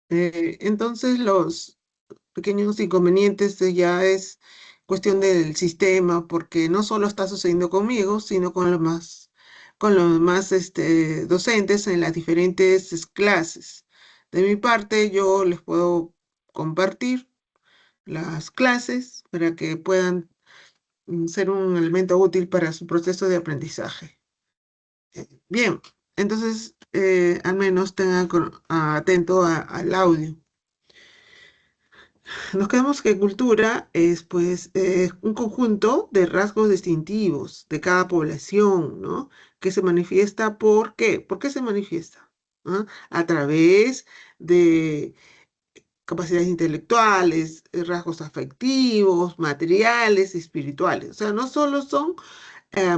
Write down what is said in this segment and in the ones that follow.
Entonces los pequeños inconvenientes ya es cuestión del sistema, porque no solo está sucediendo conmigo, sino con los demás docentes en las diferentes clases. De mi parte, yo les puedo compartir las clases para que puedan ser un elemento útil para su proceso de aprendizaje. Bien, entonces al menos tengan atento al audio. Nos quedamos que cultura es pues un conjunto de rasgos distintivos de cada población, ¿no? Que se manifiesta ¿por qué? ¿Por qué se manifiesta? ¿Ah? A través de capacidades intelectuales, rasgos afectivos, materiales, espirituales. O sea, no solo son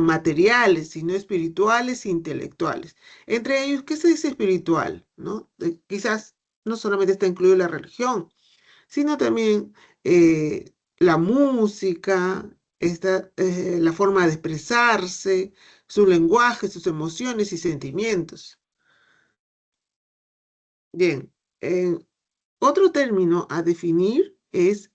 materiales, sino espirituales e intelectuales. Entre ellos, ¿qué se dice espiritual? ¿No? Quizás no solamente está incluido la religión, sino también la música, la forma de expresarse, su lenguaje, sus emociones y sentimientos. Bien, otro término a definir es,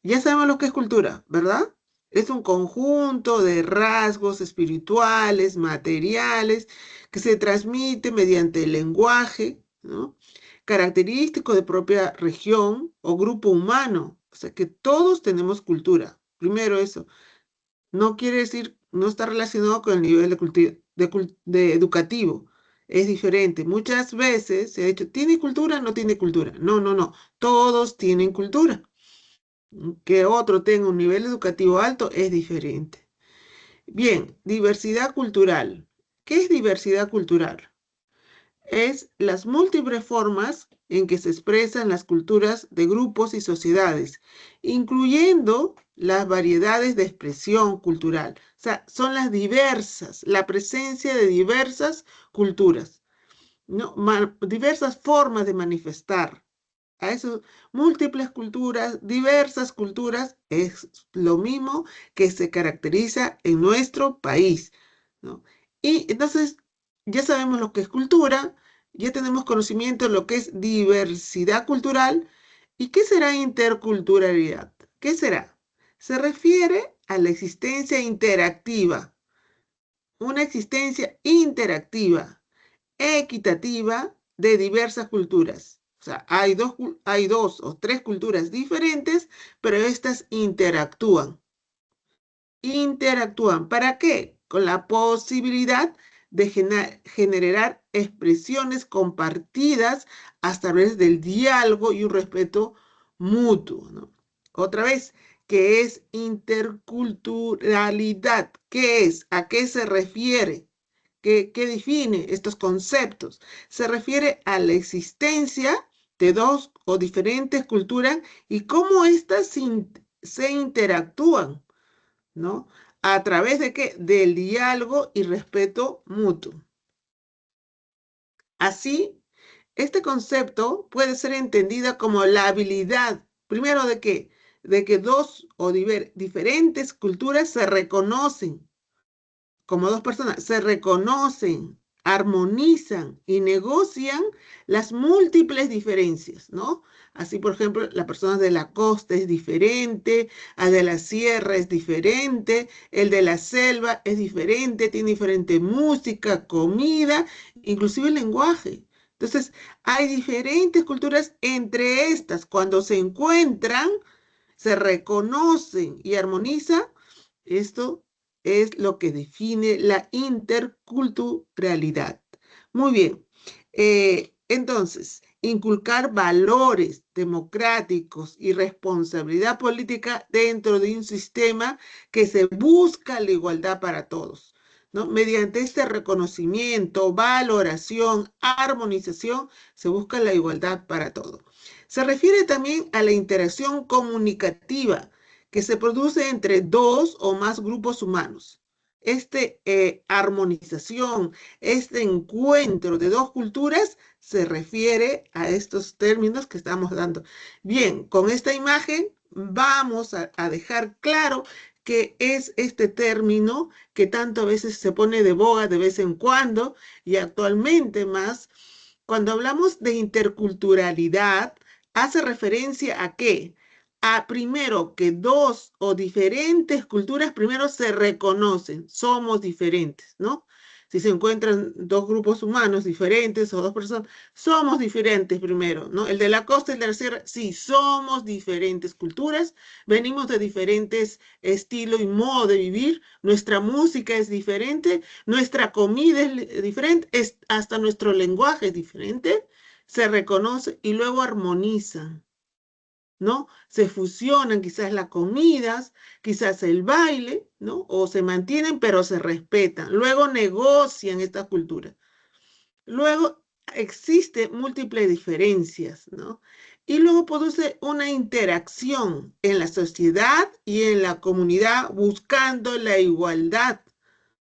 ya sabemos lo que es cultura, ¿verdad? Es un conjunto de rasgos espirituales, materiales, que se transmite mediante el lenguaje, ¿no? Característico de propia región o grupo humano. O sea que todos tenemos cultura. Primero eso. No quiere decir, no está relacionado con el nivel de educativo. Es diferente. Muchas veces se ha dicho, ¿tiene cultura? No tiene cultura. No, no, no. Todos tienen cultura. Que otro tenga un nivel educativo alto es diferente. Bien, diversidad cultural. ¿Qué es diversidad cultural? Es las múltiples formas en que se expresan las culturas de grupos y sociedades, incluyendo las variedades de expresión cultural. O sea, son las diversas, la presencia de diversas culturas, ¿no? Diversas formas de manifestar. A eso, múltiples culturas, diversas culturas, es lo mismo que se caracteriza en nuestro país, ¿no? Y entonces, ya sabemos lo que es cultura, ya tenemos conocimiento de lo que es diversidad cultural. ¿Y qué será interculturalidad? ¿Qué será? Se refiere a la existencia interactiva, una existencia interactiva equitativa de diversas culturas. O sea, hay dos o tres culturas diferentes, pero estas interactúan. Interactúan. ¿Para qué? Con la posibilidad de generar expresiones compartidas a través del diálogo y un respeto mutuo, ¿no? Otra vez, ¿qué es interculturalidad? ¿Qué es? ¿A qué se refiere? ¿Qué define estos conceptos? Se refiere a la existencia de dos o diferentes culturas y cómo éstas se interactúan, ¿no? ¿A través de qué? Del diálogo y respeto mutuo. Así, este concepto puede ser entendida como la habilidad, primero de qué? De que dos o diferentes culturas se reconocen como dos personas, se reconocen, armonizan y negocian las múltiples diferencias, ¿no? Así, por ejemplo, la persona de la costa es diferente, el de la sierra es diferente, el de la selva es diferente, tiene diferente música, comida, inclusive el lenguaje. Entonces, hay diferentes culturas entre estas. Cuando se encuentran, se reconocen y armonizan, esto es lo que define la interculturalidad. Muy bien. Entonces, inculcar valores democráticos y responsabilidad política dentro de un sistema que se busca la igualdad para todos, ¿no? Mediante este reconocimiento, valoración, armonización, se busca la igualdad para todos. Se refiere también a la interacción comunicativa que se produce entre dos o más grupos humanos. Armonización, este encuentro de dos culturas se refiere a estos términos que estamos dando. Bien, con esta imagen vamos a dejar claro qué es este término que tanto a veces se pone de boga de vez en cuando y actualmente más cuando hablamos de interculturalidad, hace referencia a qué? A primero que dos o diferentes culturas primero se reconocen, somos diferentes, ¿no? Si se encuentran dos grupos humanos diferentes o dos personas, somos diferentes primero, ¿no? El de la costa y el de la sierra, sí, somos diferentes culturas, venimos de diferentes estilos y modo de vivir, nuestra música es diferente, nuestra comida es diferente, hasta nuestro lenguaje es diferente, se reconoce y luego armonizan, ¿no? Se fusionan quizás las comidas, quizás el baile, ¿no? O se mantienen pero se respetan. Luego negocian estas culturas. Luego existen múltiples diferencias, ¿no? Y luego produce una interacción en la sociedad y en la comunidad buscando la igualdad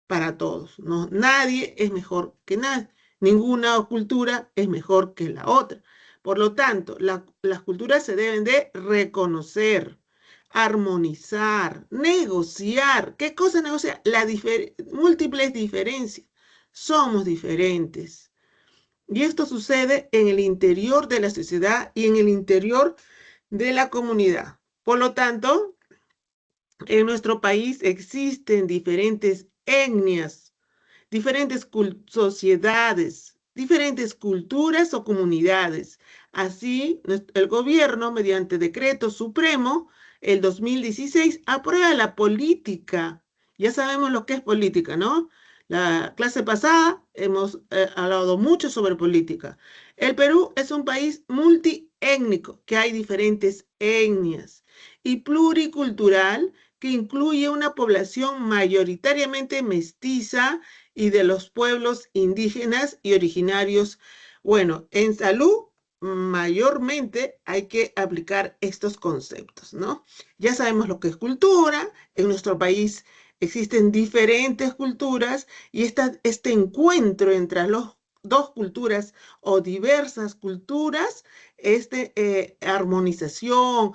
para todos, ¿no? Nadie es mejor que nadie. Ninguna cultura es mejor que la otra. Por lo tanto, las culturas se deben de reconocer, armonizar, negociar. ¿Qué cosa negociar? Múltiples diferencias. Somos diferentes. Y esto sucede en el interior de la sociedad y en el interior de la comunidad. Por lo tanto, en nuestro país existen diferentes etnias, diferentes sociedades, diferentes culturas o comunidades. Así, el gobierno, mediante decreto supremo, el 2016, aprueba la política. Ya sabemos lo que es política, ¿no? La clase pasada hemos hablado mucho sobre política. El Perú es un país multiétnico, que hay diferentes etnias, y pluricultural, que incluye una población mayoritariamente mestiza y de los pueblos indígenas y originarios. Bueno, en salud mayormente hay que aplicar estos conceptos, ¿no? Ya sabemos lo que es cultura, en nuestro país existen diferentes culturas y este encuentro entre las dos culturas o diversas culturas, armonización,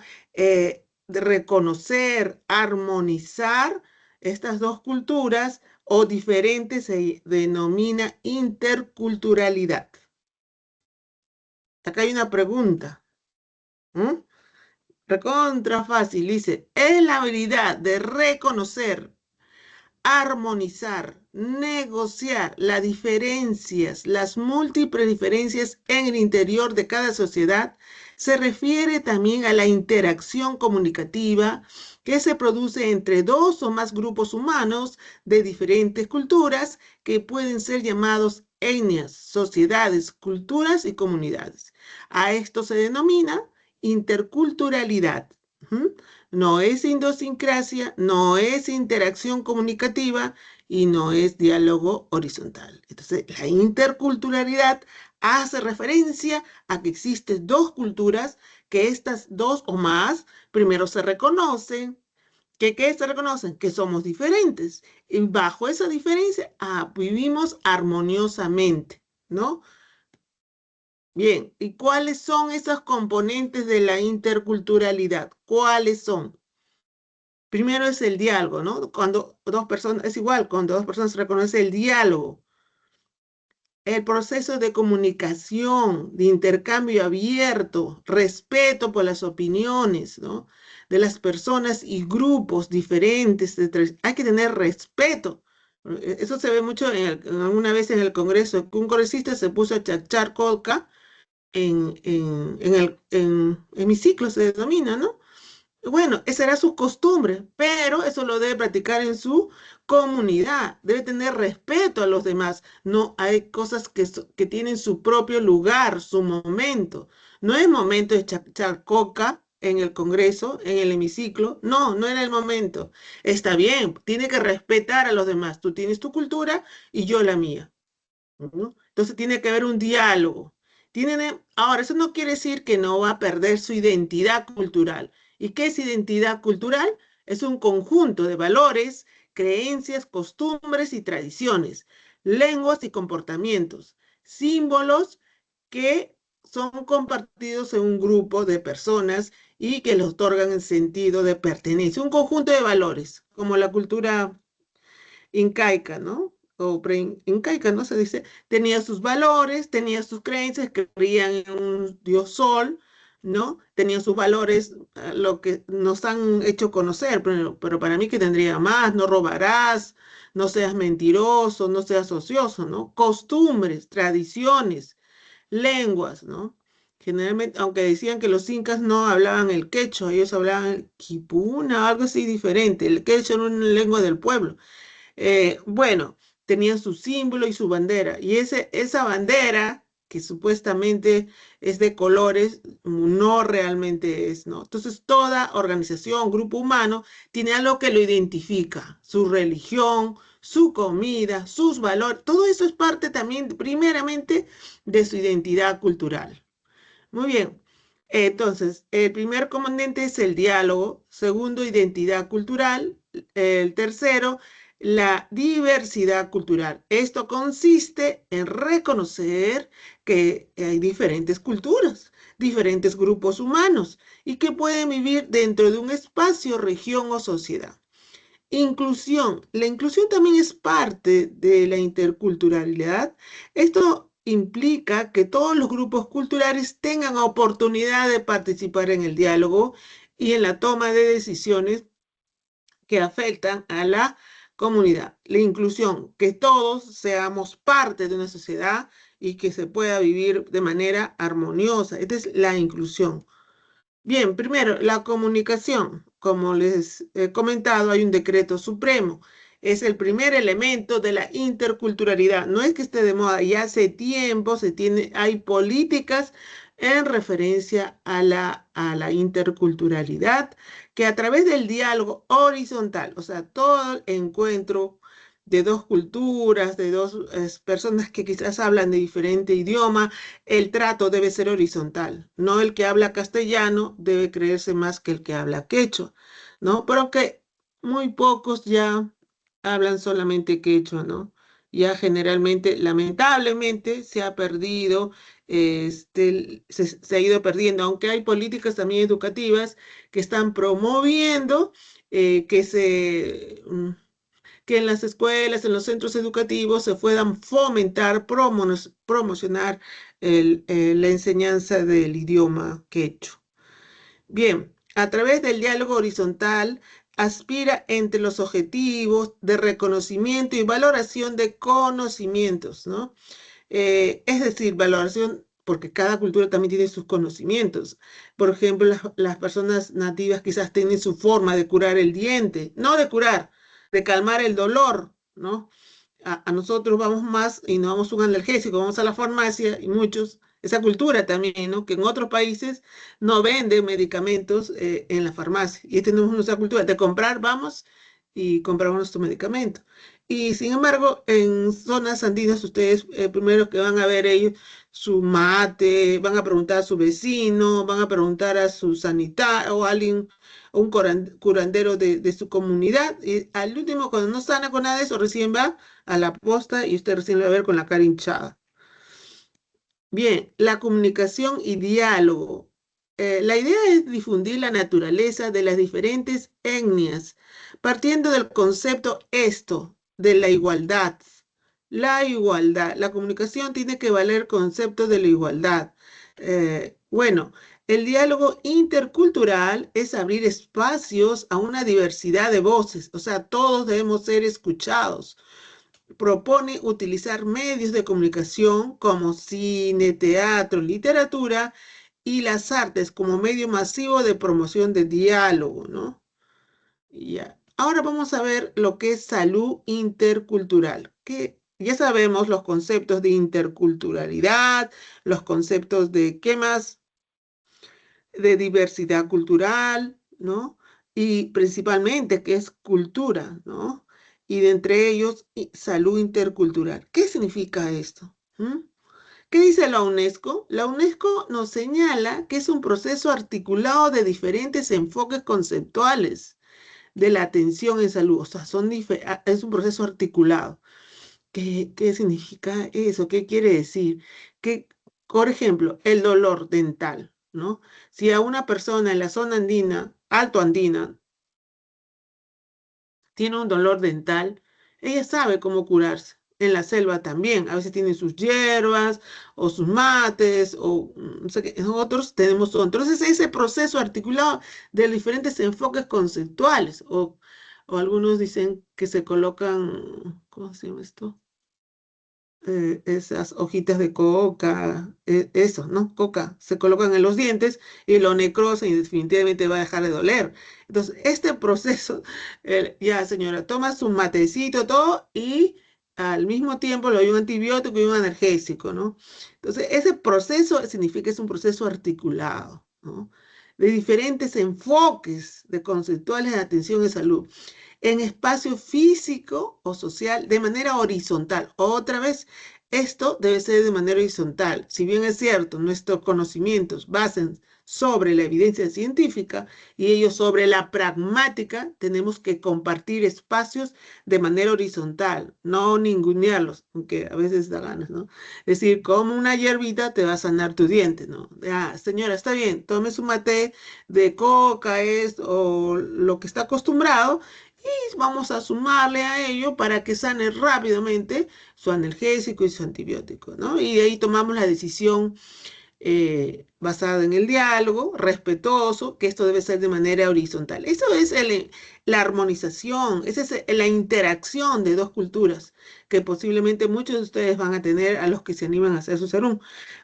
de reconocer, armonizar estas dos culturas o diferentes se denomina interculturalidad. Acá hay una pregunta. ¿Mm? Recontra fácil, dice, es la habilidad de reconocer, armonizar, negociar las diferencias, las múltiples diferencias en el interior de cada sociedad. Se refiere también a la interacción comunicativa que se produce entre dos o más grupos humanos de diferentes culturas que pueden ser llamados etnias, sociedades, culturas y comunidades. A esto se denomina interculturalidad. ¿Mm? No es idiosincrasia, no es interacción comunicativa y no es diálogo horizontal. Entonces, la interculturalidad hace referencia a que existen dos culturas, que estas dos o más primero se reconocen. ¿Qué se reconocen? Que somos diferentes. Y bajo esa diferencia vivimos armoniosamente, ¿no? Bien, ¿y cuáles son esos componentes de la interculturalidad? ¿Cuáles son? Primero es el diálogo, ¿no? Cuando dos personas, es igual, cuando dos personas reconocen el diálogo, el proceso de comunicación, de intercambio abierto, respeto por las opiniones, ¿no? De las personas y grupos diferentes. Hay que tener respeto. Eso se ve mucho alguna vez en el Congreso, que un congresista se puso a chachar coca en el hemiciclo, se denomina, ¿no? Bueno, esa era su costumbre, pero eso lo debe practicar en su comunidad. Debe tener respeto a los demás. No hay cosas que tienen su propio lugar, su momento. No es momento de echar coca en el Congreso, en el hemiciclo. No, no era el momento. Está bien, tiene que respetar a los demás. Tú tienes tu cultura y yo la mía, ¿no? Entonces tiene que haber un diálogo. Ahora, eso no quiere decir que no va a perder su identidad cultural. ¿Y qué es identidad cultural? Es un conjunto de valores, creencias, costumbres y tradiciones, lenguas y comportamientos, símbolos que son compartidos en un grupo de personas y que les otorgan el sentido de pertenencia. Un conjunto de valores, como la cultura incaica, ¿no? o pre-incaica, ¿no? Se dice, tenía sus valores, tenía sus creencias, creían en un dios sol, ¿no? Tenía sus valores, lo que nos han hecho conocer, pero para mí que tendría más: no robarás, no seas mentiroso, no seas ocioso, ¿no? Costumbres, tradiciones, lenguas, ¿no? Generalmente, aunque decían que los incas no hablaban el quechua, ellos hablaban el quipuna, algo así diferente. El quechua era una lengua del pueblo. Bueno, tenían su símbolo y su bandera. Y esa bandera, que supuestamente es de colores, no realmente es, ¿no? Entonces, toda organización, grupo humano, tiene algo que lo identifica: su religión, su comida, sus valores. Todo eso es parte también, primeramente, de su identidad cultural. Muy bien. Entonces, el primer componente es el diálogo. Segundo, identidad cultural. El tercero, la diversidad cultural. Esto consiste en reconocer que hay diferentes culturas, diferentes grupos humanos y que pueden vivir dentro de un espacio, región o sociedad. Inclusión. La inclusión también es parte de la interculturalidad. Esto implica que todos los grupos culturales tengan oportunidad de participar en el diálogo y en la toma de decisiones que afectan a la comunidad. La inclusión, que todos seamos parte de una sociedad y que se pueda vivir de manera armoniosa. Esta es la inclusión. Bien, primero, la comunicación. Como les he comentado, hay un decreto supremo. Es el primer elemento de la interculturalidad. No es que esté de moda, ya hace tiempo hay políticas en referencia a la interculturalidad, que a través del diálogo horizontal, o sea, todo el encuentro de dos culturas, de dos personas que quizás hablan de diferente idioma, el trato debe ser horizontal, no el que habla castellano debe creerse más que el que habla quechua, ¿no? Pero que muy pocos ya hablan solamente quechua, ¿no? Ya generalmente, lamentablemente, se ha perdido, se ha ido perdiendo, aunque hay políticas también educativas que están promoviendo que en las escuelas, en los centros educativos se puedan fomentar, promocionar la enseñanza del idioma quechua. Bien, a través del diálogo horizontal aspira entre los objetivos de reconocimiento y valoración de conocimientos, ¿no? Es decir, valoración, porque cada cultura también tiene sus conocimientos. Por ejemplo, las personas nativas quizás tienen su forma de curar el diente, no de curar, de calmar el dolor, ¿no? A nosotros vamos más y nos damos un analgésico, vamos a la farmacia y muchos, esa cultura también, ¿no? Que en otros países no venden medicamentos en la farmacia. Y tenemos nuestra cultura de comprar, vamos y compramos nuestro medicamento. Y sin embargo, en zonas andinas, ustedes primero que van a ver ellos su mate, van a preguntar a su vecino, van a preguntar a su sanitario o a alguien, un curandero de su comunidad. Y al último, cuando no sana con nada de eso, recién va a la posta y usted recién lo va a ver con la cara hinchada. Bien, la comunicación y diálogo. La idea es difundir la naturaleza de las diferentes etnias, partiendo del concepto esto, de la igualdad. La igualdad. La comunicación tiene que valer el concepto de la igualdad. Bueno, el diálogo intercultural es abrir espacios a una diversidad de voces, o sea, todos debemos ser escuchados. Propone utilizar medios de comunicación como cine, teatro, literatura y las artes como medio masivo de promoción de diálogo, ¿no? Ya. Ahora vamos a ver lo que es salud intercultural, que ya sabemos los conceptos de interculturalidad, los conceptos de, ¿qué más? De diversidad cultural, ¿no? Y principalmente qué es cultura, ¿no? Y de entre ellos, salud intercultural. ¿Qué significa esto? ¿Mm? ¿Qué dice la UNESCO? La UNESCO nos señala que es un proceso articulado de diferentes enfoques conceptuales de la atención en salud. O sea, es un proceso articulado. ¿Qué significa eso? ¿Qué quiere decir? Que, por ejemplo, el dolor dental, ¿no? Si a una persona en la zona andina, alto andina, tiene un dolor dental, ella sabe cómo curarse. En la selva también, a veces tienen sus hierbas o sus mates o no sé qué. Nosotros tenemos todo. Entonces ese proceso articulado de diferentes enfoques conceptuales o algunos dicen que se colocan, ¿cómo se llama esto? Esas hojitas de coca, eso, ¿no? Coca, se colocan en los dientes y lo necrosan y definitivamente va a dejar de doler. Entonces, este proceso, ya señora, toma su matecito, todo, y al mismo tiempo le doy un antibiótico y un analgésico, ¿no? Entonces, ese proceso significa que es un proceso articulado, ¿no? De diferentes enfoques de conceptuales de atención y salud en espacio físico o social de manera horizontal. Otra vez, esto debe ser de manera horizontal. Si bien es cierto, nuestros conocimientos basen sobre la evidencia científica y ellos sobre la pragmática, tenemos que compartir espacios de manera horizontal, no ningunearlos, aunque a veces da ganas, ¿no? Es decir, como una hierbita te va a sanar tu diente, ¿no? Ah, señora, está bien, tome su mate de coca, o lo que está acostumbrado, y vamos a sumarle a ello para que sane rápidamente su analgésico y su antibiótico, ¿no? Y de ahí tomamos la decisión basada en el diálogo, respetuoso, que esto debe ser de manera horizontal. Eso es la armonización, esa es la interacción de dos culturas que posiblemente muchos de ustedes van a tener a los que se animan a hacer su serum.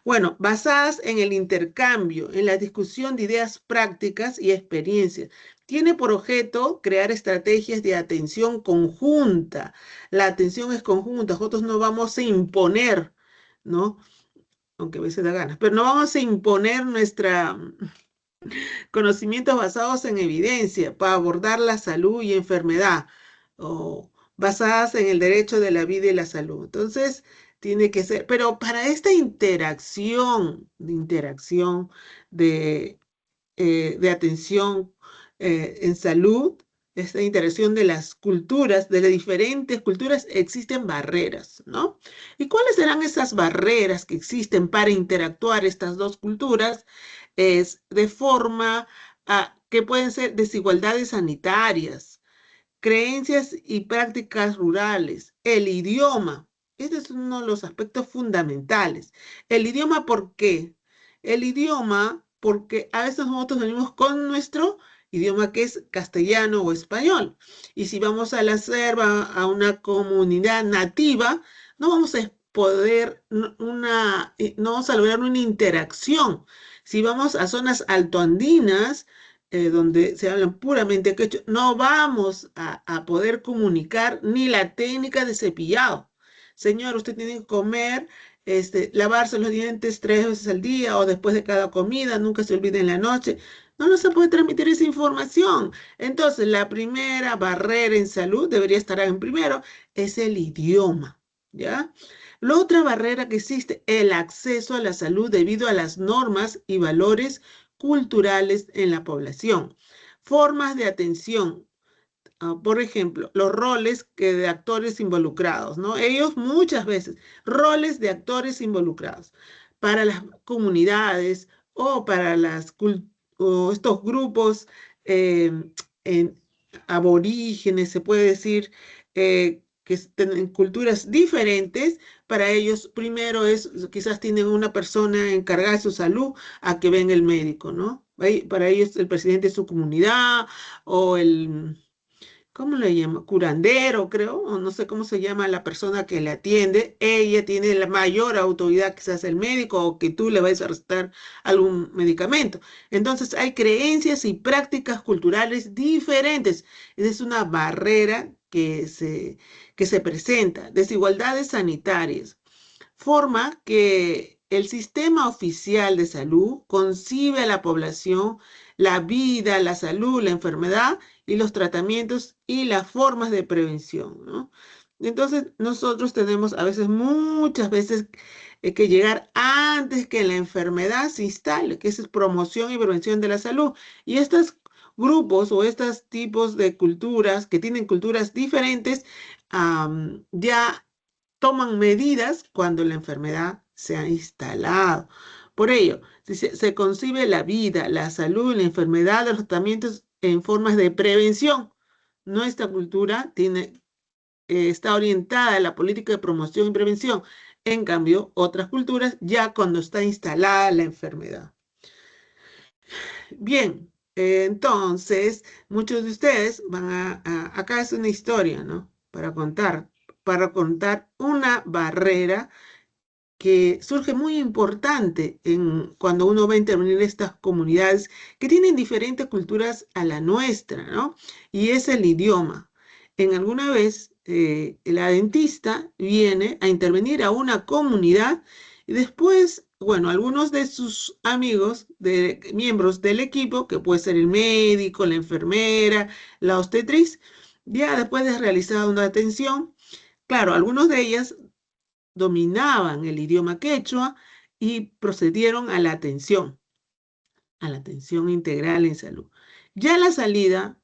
Bueno, basadas en el intercambio, en la discusión de ideas prácticas y experiencias. Tiene por objeto crear estrategias de atención conjunta. La atención es conjunta, nosotros no vamos a imponer, ¿no? Aunque a veces da ganas, pero no vamos a imponer nuestros conocimientos basados en evidencia para abordar la salud y enfermedad, o basadas en el derecho de la vida y la salud. Entonces, tiene que ser, pero para esta de de atención en salud, esta interacción de las culturas, de las diferentes culturas, existen barreras, ¿no? ¿Y cuáles serán esas barreras que existen para interactuar estas dos culturas? Es de forma que pueden ser desigualdades sanitarias, creencias y prácticas rurales, el idioma. Este es uno de los aspectos fundamentales. El idioma, ¿por qué? El idioma, porque a veces nosotros venimos con nuestro idioma que es castellano o español. Y si vamos a la selva, a una comunidad nativa, no vamos a poder no vamos a lograr una interacción. Si vamos a zonas altoandinas, donde se hablan puramente quechua, no vamos a poder comunicar ni la técnica de cepillado. Señor, usted tiene que comer, lavarse los dientes 3 veces al día o después de cada comida, nunca se olvide en la noche. No se puede transmitir esa información. Entonces, la primera barrera en salud debería estar en primero, es el idioma, ¿ya? La otra barrera que existe, el acceso a la salud debido a las normas y valores culturales en la población. Formas de atención, por ejemplo, los roles de actores involucrados, ¿no? Ellos muchas veces, roles de actores involucrados para las comunidades o para o estos grupos eh, en, aborígenes, se puede decir, que tienen culturas diferentes. Para ellos, primero quizás tienen una persona encargada de su salud a que venga el médico, ¿no? Para ellos el presidente de su comunidad o ¿cómo le llama? Curandero, creo, o no sé cómo se llama la persona que le atiende. Ella tiene la mayor autoridad, quizás el médico, o que tú le vayas a recetar algún medicamento. Entonces, hay creencias y prácticas culturales diferentes. Esa es una barrera que se presenta. Desigualdades sanitarias. Forma que el sistema oficial de salud concibe a la población, la vida, la salud, la enfermedad y los tratamientos y las formas de prevención, ¿no? Entonces, nosotros tenemos a veces, muchas veces, que llegar antes que la enfermedad se instale, que es promoción y prevención de la salud. Y estos grupos o estos tipos de culturas que tienen culturas diferentes, ya toman medidas cuando la enfermedad se ha instalado. Por ello, si se concibe la vida, la salud y la enfermedad de los tratamientos en formas de prevención. Nuestra cultura tiene está orientada a la política de promoción y prevención. En cambio, otras culturas ya cuando está instalada la enfermedad. Bien, entonces muchos de ustedes van acá es una historia, ¿no? Para contar una barrera que surge muy importante cuando uno va a intervenir en estas comunidades que tienen diferentes culturas a la nuestra, ¿no? Y es el idioma. En alguna vez, la dentista viene a intervenir a una comunidad y después, bueno, algunos de sus amigos, miembros del equipo, que puede ser el médico, la enfermera, la obstetriz, ya después de realizar una atención, claro, algunos de ellas dominaban el idioma quechua y procedieron a la atención integral en salud. Ya a la salida,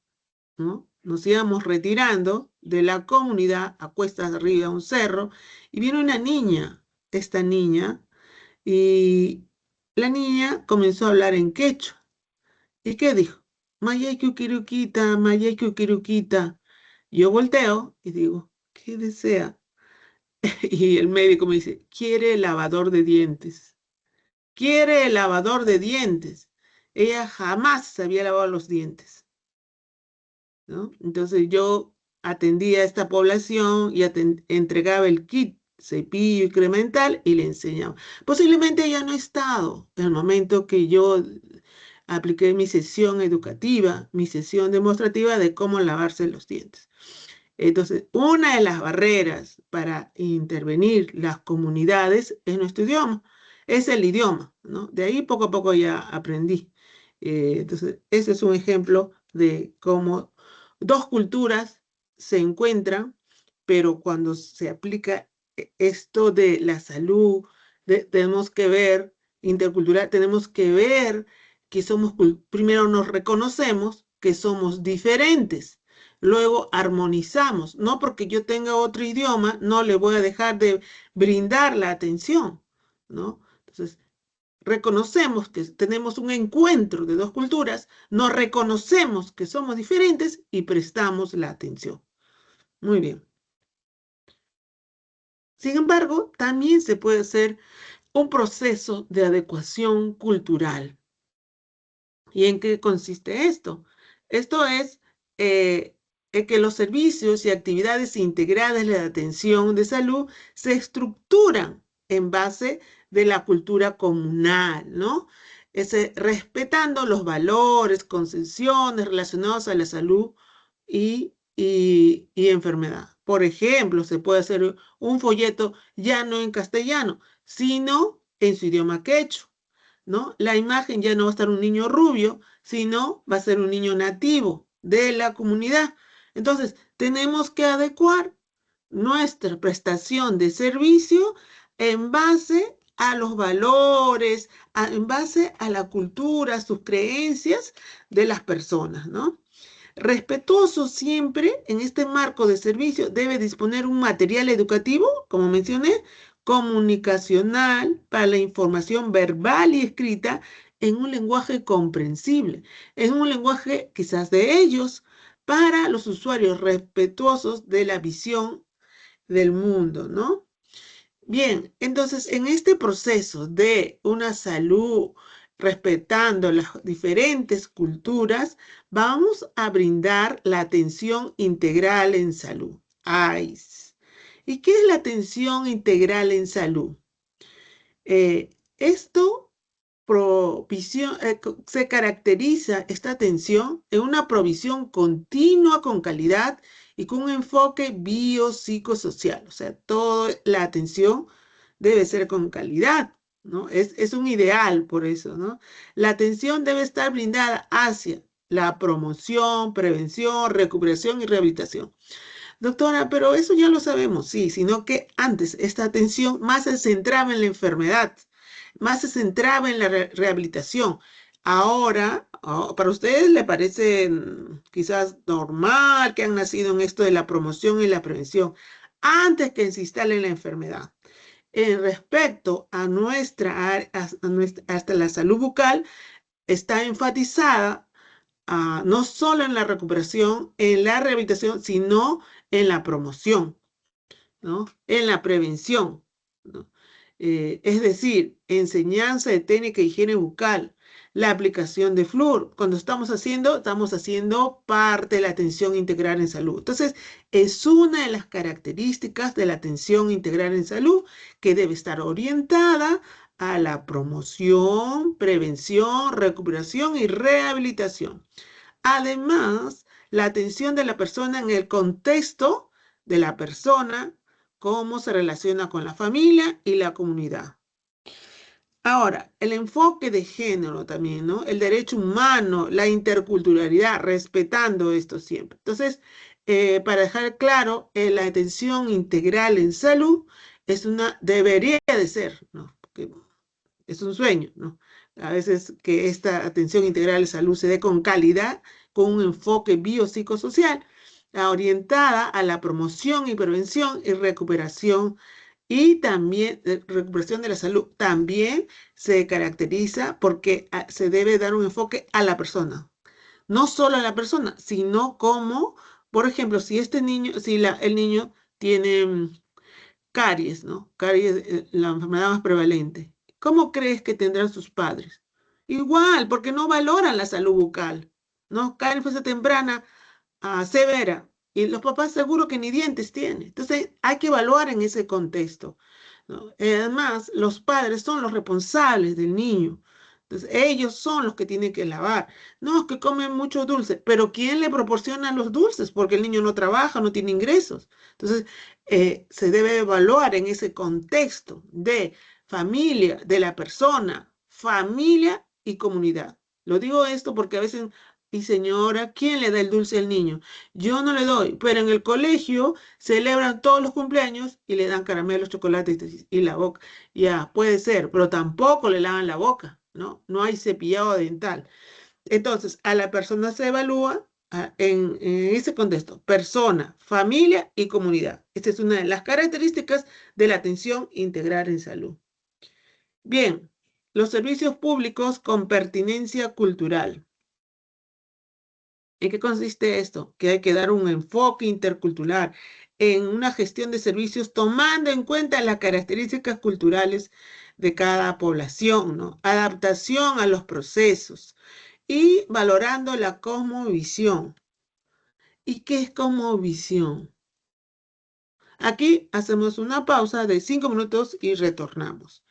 ¿no? Nos íbamos retirando de la comunidad a cuestas arriba a un cerro y vino una niña, esta niña, y la niña comenzó a hablar en quechua. ¿Y qué dijo? Mayaykukiruquita, mayaykukiruquita. Yo volteo y digo, ¿qué desea? Y el médico me dice, quiere el lavador de dientes. Quiere el lavador de dientes. Ella jamás se había lavado los dientes, ¿no? Entonces yo atendía a esta población y entregaba el kit, cepillo y crema dental y le enseñaba. Posiblemente ella no ha estado en el momento que yo apliqué mi sesión educativa, mi sesión demostrativa de cómo lavarse los dientes. Entonces, una de las barreras para intervenir las comunidades es nuestro idioma, es el idioma, ¿no? De ahí poco a poco ya aprendí. Entonces, ese es un ejemplo de cómo dos culturas se encuentran, pero cuando se aplica esto de la salud, tenemos que ver, intercultural, tenemos que ver que primero nos reconocemos que somos diferentes. Luego armonizamos. No porque yo tenga otro idioma, no le voy a dejar de brindar la atención, ¿no? Entonces, reconocemos que tenemos un encuentro de dos culturas, nos reconocemos que somos diferentes y prestamos la atención. Muy bien. Sin embargo, también se puede hacer un proceso de adecuación cultural. ¿Y en qué consiste esto? Esto es en que los servicios y actividades integrales de atención de salud se estructuran en base de la cultura comunal, ¿no? Respetando los valores, concepciones relacionados a la salud y enfermedad. Por ejemplo, se puede hacer un folleto ya no en castellano, sino en su idioma quechua, ¿no? La imagen ya no va a estar un niño rubio, sino va a ser un niño nativo de la comunidad. Entonces, tenemos que adecuar nuestra prestación de servicio en base a los valores, en base a la cultura, sus creencias de las personas, ¿no? Respetuoso siempre en este marco de servicio debe disponer un material educativo, como mencioné, comunicacional para la información verbal y escrita en un lenguaje comprensible, en un lenguaje quizás de ellos, para los usuarios respetuosos de la visión del mundo, ¿no? Bien, entonces en este proceso de una salud respetando las diferentes culturas, vamos a brindar la atención integral en salud, AIS. ¿Y qué es la atención integral en salud? Esto se caracteriza esta atención en una provisión continua con calidad y con un enfoque biopsicosocial. O sea, toda la atención debe ser con calidad, ¿no? Es un ideal por eso, ¿no? La atención debe estar brindada hacia la promoción, prevención, recuperación y rehabilitación. Doctora, pero eso ya lo sabemos, sí, sino que antes esta atención más se centraba en la enfermedad, más se centraba en la rehabilitación. Ahora, para ustedes le parece quizás normal que han nacido en esto de la promoción y la prevención, antes que se instale la enfermedad. En respecto a hasta la salud bucal, está enfatizada no solo en la recuperación, en la rehabilitación, sino en la promoción, ¿no? En la prevención, ¿no? Es decir, enseñanza de técnica de higiene bucal, la aplicación de flúor. Cuando estamos haciendo parte de la atención integral en salud. Entonces, es una de las características de la atención integral en salud que debe estar orientada a la promoción, prevención, recuperación y rehabilitación. Además, la atención de la persona en el contexto de la persona, cómo se relaciona con la familia y la comunidad. Ahora, el enfoque de género también, ¿no? El derecho humano, la interculturalidad, respetando esto siempre. Entonces, para dejar claro, la atención integral en salud debería de ser, ¿no? Porque es un sueño, ¿no? A veces que esta atención integral de salud se dé con calidad, con un enfoque biopsicosocial, orientada a la promoción y prevención y recuperación y también recuperación de la salud. También se caracteriza porque se debe dar un enfoque a la persona, no solo a la persona, sino como, por ejemplo, si este niño, si el niño tiene caries, ¿no? Caries, la enfermedad más prevalente. ¿Cómo crees que tendrán sus padres? Igual, porque no valoran la salud bucal, ¿no? Caries en fase temprana, severa, y los papás seguro que ni dientes tienen. Entonces, hay que evaluar en ese contexto, ¿no? Además, los padres son los responsables del niño. Entonces, ellos son los que tienen que lavar. No, es que comen mucho dulce, pero ¿quién le proporciona los dulces? Porque el niño no trabaja, no tiene ingresos. Entonces, se debe evaluar en ese contexto de familia, de la persona, familia y comunidad. Lo digo esto porque a veces, y señora, ¿quién le da el dulce al niño? Yo no le doy, pero en el colegio celebran todos los cumpleaños y le dan caramelos, chocolates y la boca. Ya, puede ser, pero tampoco le lavan la boca, ¿no? No hay cepillado dental. Entonces, a la persona se evalúa en ese contexto, persona, familia y comunidad. Esta es una de las características de la atención integral en salud. Bien, los servicios públicos con pertinencia cultural. ¿En qué consiste esto? Que hay que dar un enfoque intercultural en una gestión de servicios tomando en cuenta las características culturales de cada población, ¿no? Adaptación a los procesos y valorando la cosmovisión. ¿Y qué es cosmovisión? Aquí hacemos una pausa de 5 minutos y retornamos.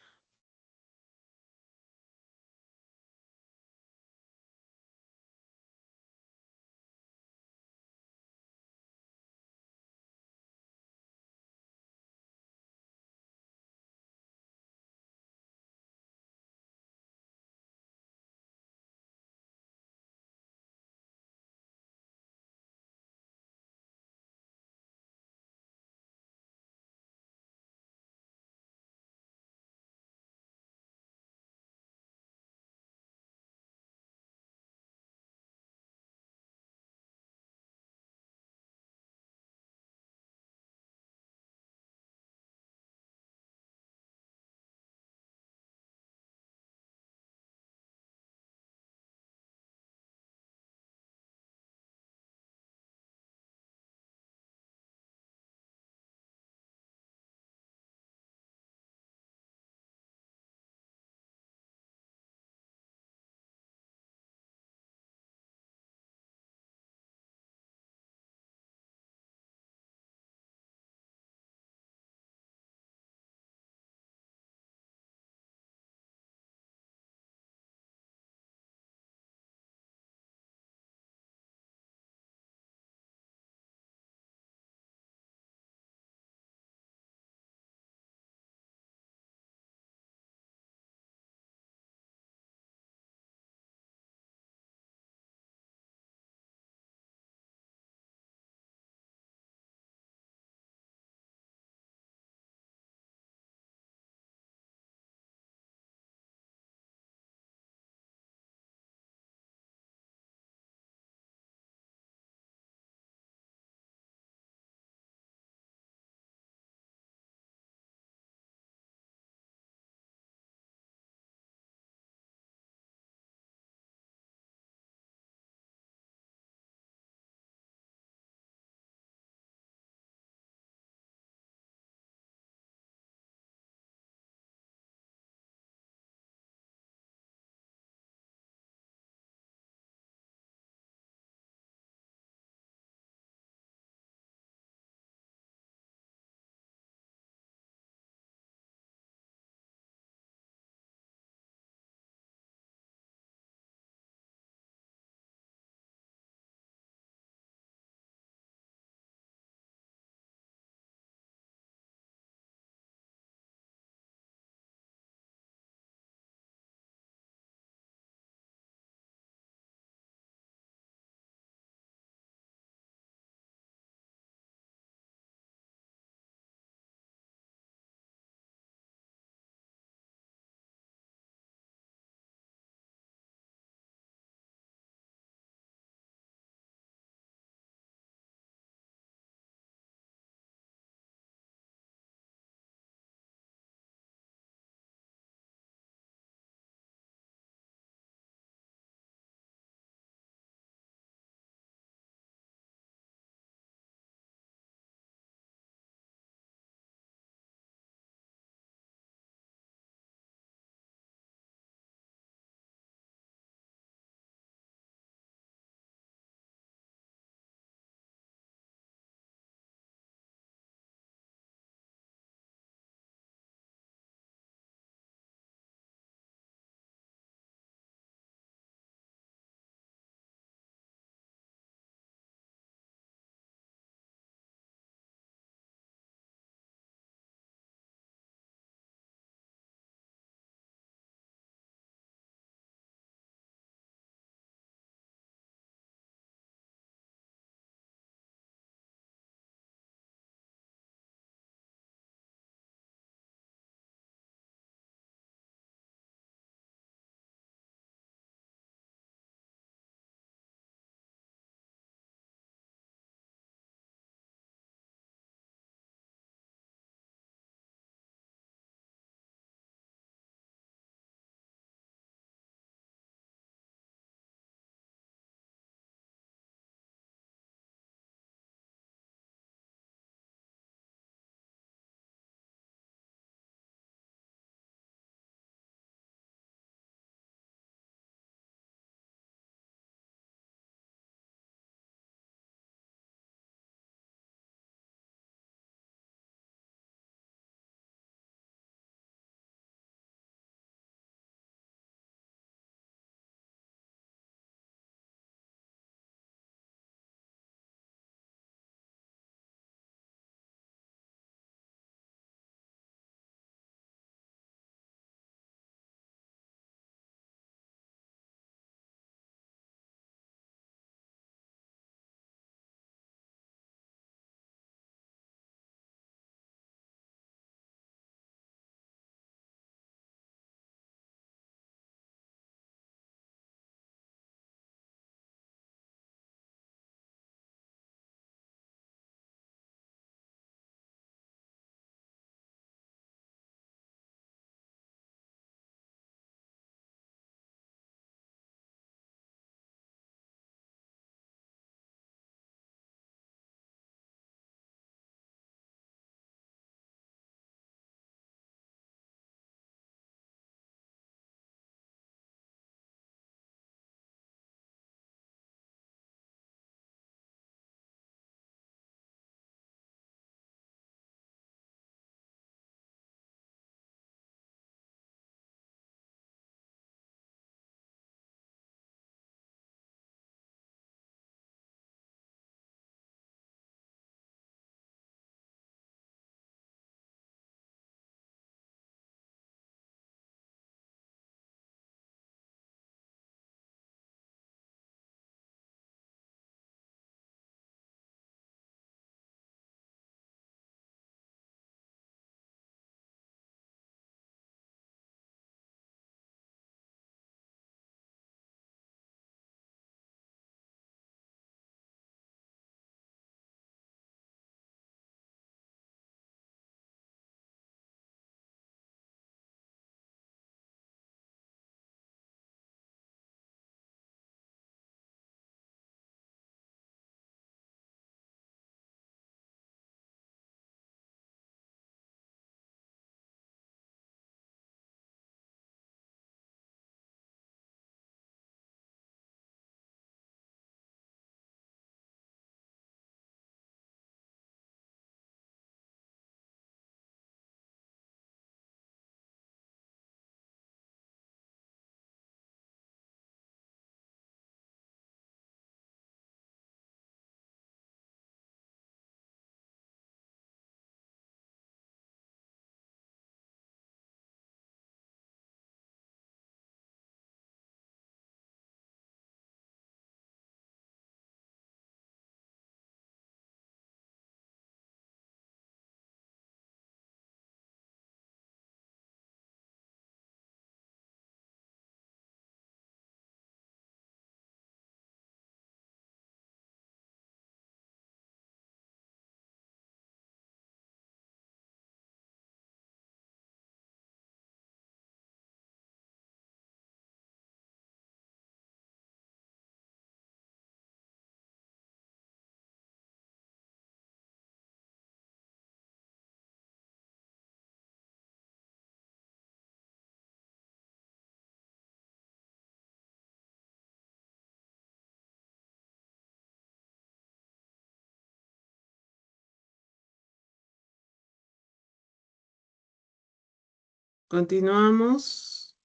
Continuamos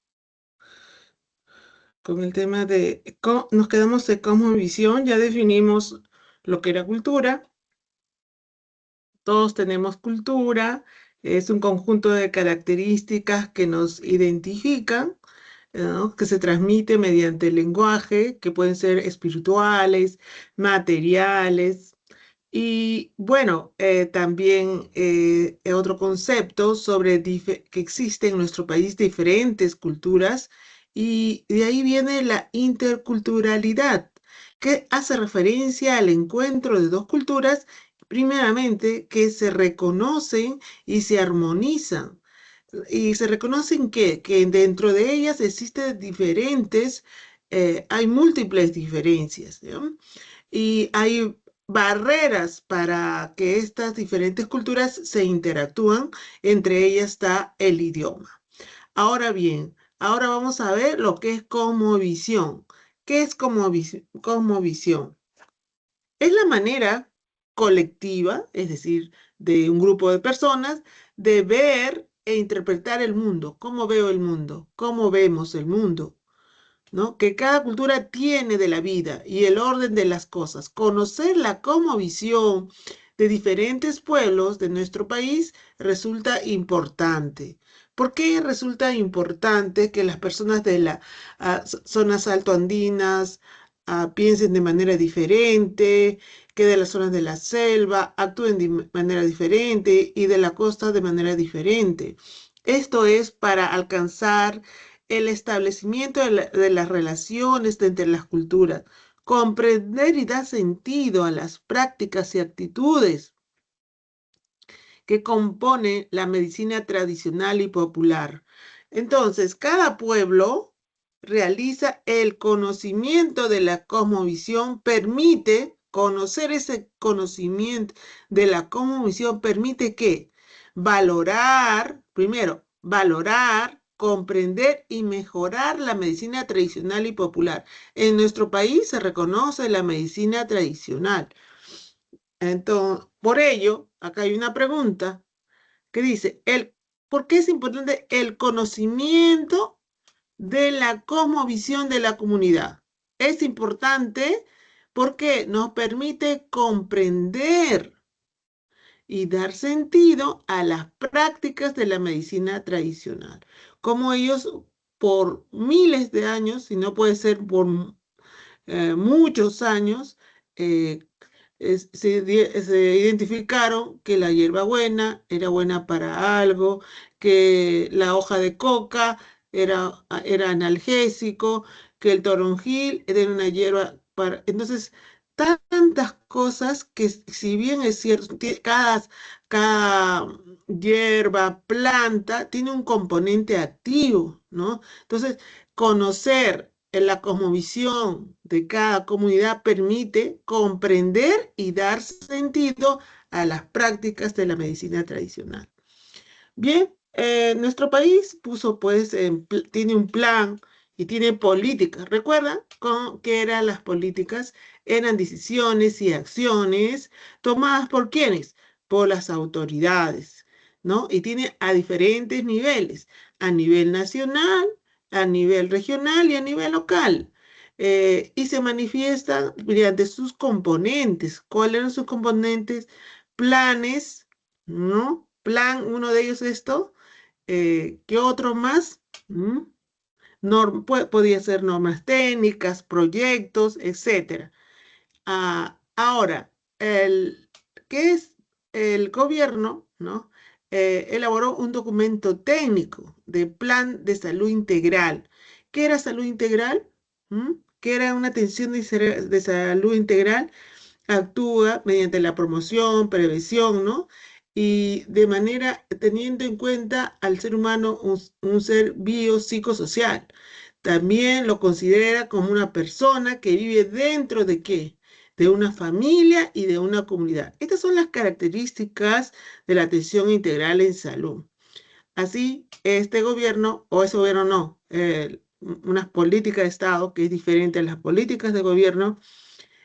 con el tema de, nos quedamos de cosmovisión, ya definimos lo que era cultura. Todos tenemos cultura, es un conjunto de características que nos identifican, ¿no? Que se transmite mediante el lenguaje, que pueden ser espirituales, materiales. Y bueno, también otro concepto sobre que existen en nuestro país diferentes culturas y de ahí viene la interculturalidad, que hace referencia al encuentro de dos culturas, primeramente, que se reconocen y se armonizan. Y se reconocen que dentro de ellas existen diferentes, hay múltiples diferencias, ¿no? Y hay barreras para que estas diferentes culturas se interactúan, entre ellas está el idioma. Ahora bien, ahora vamos a ver lo que es cosmovisión. ¿Qué es cosmovisión? Es la manera colectiva, es decir, de un grupo de personas, de ver e interpretar el mundo. ¿Cómo veo el mundo? ¿Cómo vemos el mundo? ¿No? Que cada cultura tiene de la vida y el orden de las cosas. Conocerla como visión de diferentes pueblos de nuestro país resulta importante. ¿Por qué resulta importante que las personas de las zonas altoandinas piensen de manera diferente, que de las zonas de la selva actúen de manera diferente y de la costa de manera diferente? Esto es para alcanzar el establecimiento de las relaciones entre las culturas, comprender y dar sentido a las prácticas y actitudes que componen la medicina tradicional y popular. Entonces, cada pueblo realiza el conocimiento de la cosmovisión, permite conocer ese conocimiento de la cosmovisión, permite que valorar, primero, valorar, comprender y mejorar la medicina tradicional y popular. En nuestro país se reconoce la medicina tradicional. Entonces, por ello, acá hay una pregunta que dice, ¿por qué es importante el conocimiento de la cosmovisión de la comunidad? Es importante porque nos permite comprender y dar sentido a las prácticas de la medicina tradicional, como ellos por miles de años, si no puede ser por muchos años, eh, se identificaron que la hierbabuena era buena para algo, que la hoja de coca era analgésico, que el toronjil era una hierba para... Entonces, tantas cosas que si bien es cierto, cada hierba, planta, tiene un componente activo, ¿no? Entonces, conocer en la cosmovisión de cada comunidad permite comprender y dar sentido a las prácticas de la medicina tradicional. Bien, nuestro país puso, pues, tiene un plan y tiene políticas. ¿Recuerdan qué eran las políticas? Eran decisiones y acciones tomadas por quiénes? Por las autoridades, ¿no? Y tiene a diferentes niveles, a nivel nacional, a nivel regional y a nivel local. Y se manifiestan mediante sus componentes. ¿Cuáles eran sus componentes? Planes, ¿no? Plan, uno de ellos esto. ¿Qué otro más? ¿Mm? Podía ser normas técnicas, proyectos, etcétera. Ahora, ¿qué es el gobierno, ¿no? Elaboró un documento técnico de plan de salud integral. ¿Qué era salud integral? ¿Qué era una atención de salud integral? Actúa mediante la promoción, prevención, ¿no? Y de manera teniendo en cuenta al ser humano un ser biopsicosocial. También lo considera como una persona que vive dentro de qué? De una familia y de una comunidad. Estas son las características de la atención integral en salud. Así, este gobierno, o ese gobierno no, unas políticas de Estado que es diferente a las políticas de gobierno.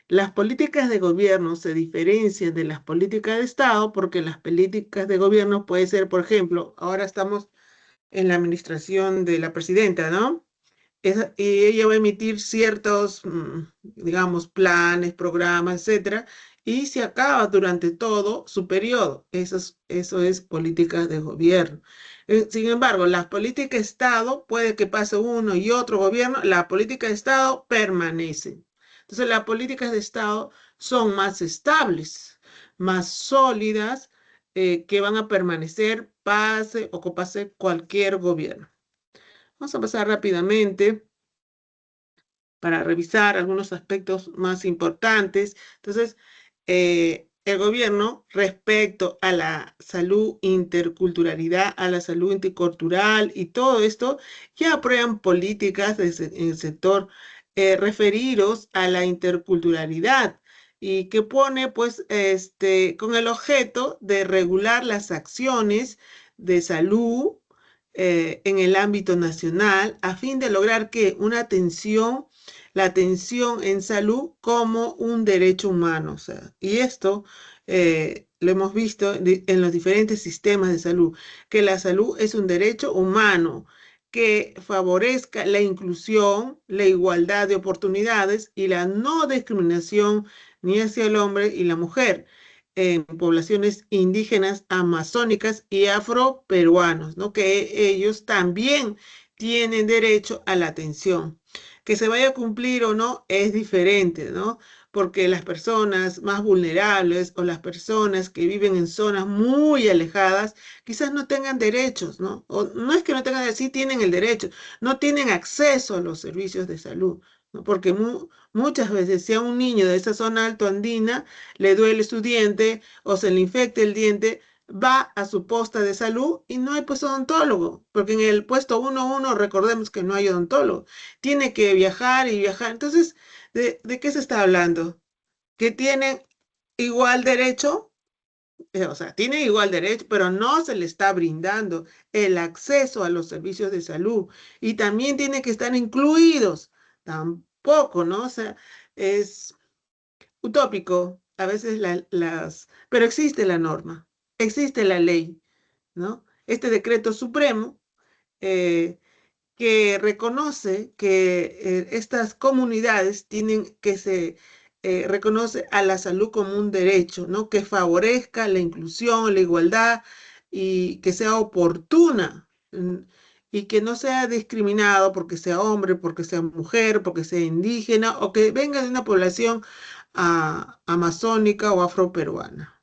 Las políticas de gobierno se diferencian de las políticas de Estado porque las políticas de gobierno puede ser, por ejemplo, ahora estamos en la administración de la presidenta, ¿no? Y ella va a emitir ciertos, digamos, planes, programas, etcétera, y se acaba durante todo su periodo. Eso es políticas de gobierno. Sin embargo, las políticas de Estado, puede que pase uno y otro gobierno, la política de Estado permanece. Entonces, las políticas de Estado son más estables, más sólidas, que van a permanecer, pase o que pase cualquier gobierno. Vamos a pasar rápidamente para revisar algunos aspectos más importantes. Entonces, el gobierno respecto a la salud, interculturalidad, a la salud intercultural y todo esto, ya aprueban políticas en el sector referidos a la interculturalidad y que pone pues con el objeto de regular las acciones de salud en el ámbito nacional a fin de lograr que la atención en salud como un derecho humano. O sea, y esto lo hemos visto en los diferentes sistemas de salud, que la salud es un derecho humano que favorezca la inclusión, la igualdad de oportunidades y la no discriminación ni hacia el hombre y la mujer en poblaciones indígenas, amazónicas y afroperuanos, ¿no? Que ellos también tienen derecho a la atención. Que se vaya a cumplir o no es diferente, ¿no? Porque las personas más vulnerables o las personas que viven en zonas muy alejadas quizás no tengan derechos, ¿no? O no es que no tengan, sí tienen el derecho, no tienen acceso a los servicios de salud, ¿no? Porque muchas veces si a un niño de esa zona altoandina le duele su diente o se le infecta el diente, va a su posta de salud y no hay pues odontólogo, porque en el puesto 1-1 recordemos que no hay odontólogo, tiene que viajar y viajar. Entonces, ¿de qué se está hablando? Que tienen igual derecho, o sea, tienen igual derecho, pero no se le está brindando el acceso a los servicios de salud y también tienen que estar incluidos. Tampoco, ¿no? O sea, es utópico a veces pero existe la norma, existe la ley, ¿no? Este decreto supremo eh, que reconoce que estas comunidades tienen que se reconoce a la salud como un derecho, ¿no? Que favorezca la inclusión, la igualdad y que sea oportuna y que no sea discriminado porque sea hombre, porque sea mujer, porque sea indígena o que venga de una población amazónica o afroperuana.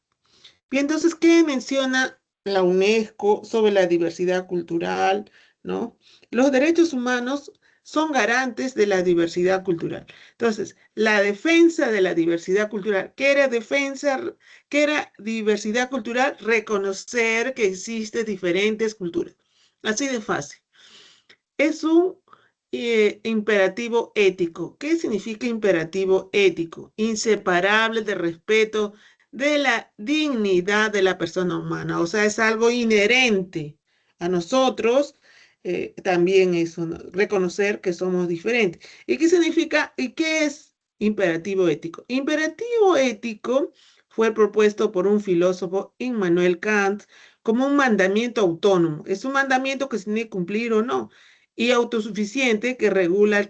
Bien, entonces, ¿qué menciona la UNESCO sobre la diversidad cultural, ¿no? Los derechos humanos son garantes de la diversidad cultural. Entonces, la defensa de la diversidad cultural, ¿qué era defensa? ¿Qué era diversidad cultural? Reconocer que existen diferentes culturas. Así de fácil. Es un imperativo ético. ¿Qué significa imperativo ético? Inseparable del respeto de la dignidad de la persona humana. O sea, es algo inherente a nosotros. También es reconocer que somos diferentes. ¿Y qué significa y qué es imperativo ético? Imperativo ético fue propuesto por un filósofo, Immanuel Kant, como un mandamiento autónomo. Es un mandamiento que se tiene que cumplir o no y autosuficiente que regula